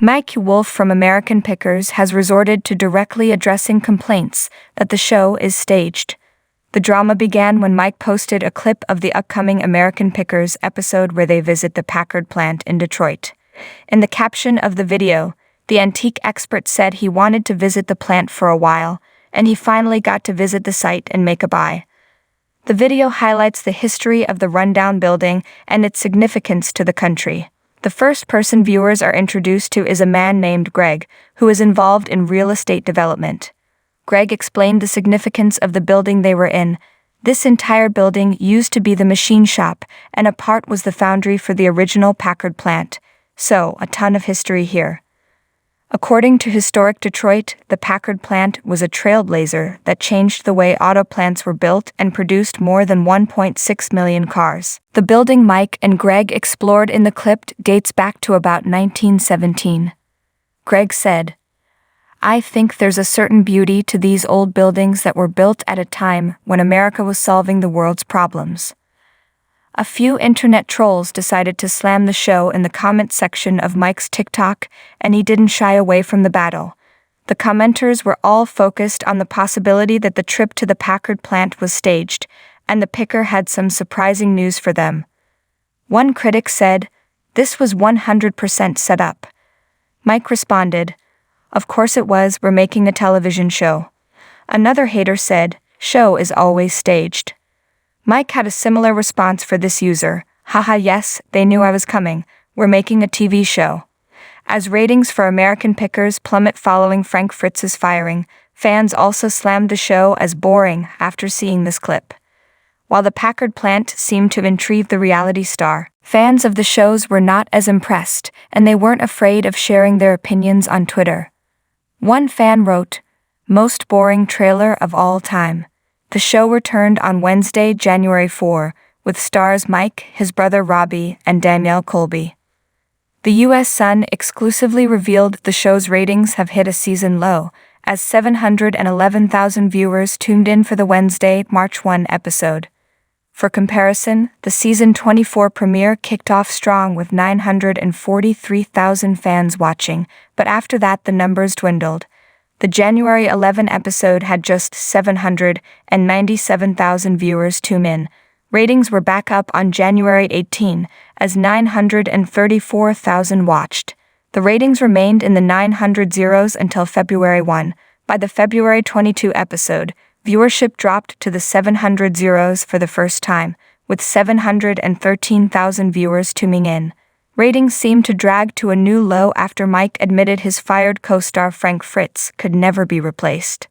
Mike Wolfe from American Pickers has resorted to directly addressing complaints that the show is staged. The drama began when Mike posted a clip of the upcoming American Pickers episode where they visit the Packard plant in Detroit. In the caption of the video, the antique expert said he wanted to visit the plant for a while, and he finally got to visit the site and make a buy. The video highlights the history of the rundown building and its significance to the country. The first person viewers are introduced to is a man named Greg, who is involved in real estate development. Greg explained the significance of the building they were in. This entire building used to be the machine shop, and a part was the foundry for the original Packard plant. So, a ton of history here. According to Historic Detroit, the Packard plant was a trailblazer that changed the way auto plants were built and produced more than 1.6 million cars. The building Mike and Greg explored in the clip dates back to about 1917. Greg said, "I think there's a certain beauty to these old buildings that were built at a time when America was solving the world's problems." A few internet trolls decided to slam the show in the comment section of Mike's TikTok, and he didn't shy away from the battle. The commenters were all focused on the possibility that the trip to the Packard plant was staged, and the Picker had some surprising news for them. One critic said, "This was 100% set up." Mike responded, "Of course it was, we're making a television show." Another hater said, "Show is always staged." Mike had a similar response for this user, "Haha, yes, they knew I was coming, we're making a TV show." As ratings for American Pickers plummet following Frank Fritz's firing, fans also slammed the show as boring after seeing this clip. While the Packard plant seemed to intrigue the reality star, fans of the shows were not as impressed, and they weren't afraid of sharing their opinions on Twitter. One fan wrote, "Most boring trailer of all time." The show returned on Wednesday, January 4, with stars Mike, his brother Robbie, and Danielle Colby. The U.S. Sun exclusively revealed the show's ratings have hit a season low, as 711,000 viewers tuned in for the Wednesday, March 1 episode. For comparison, the season 24 premiere kicked off strong with 943,000 fans watching, but after that the numbers dwindled. The January 11 episode had just 797,000 viewers tune in. Ratings were back up on January 18, as 934,000 watched. The ratings remained in the 900 zeros until February 1. By the February 22 episode, viewership dropped to the 700 zeros for the first time, with 713,000 viewers tuning in. Ratings seemed to drag to a new low after Mike admitted his fired co-star Frank Fritz could never be replaced.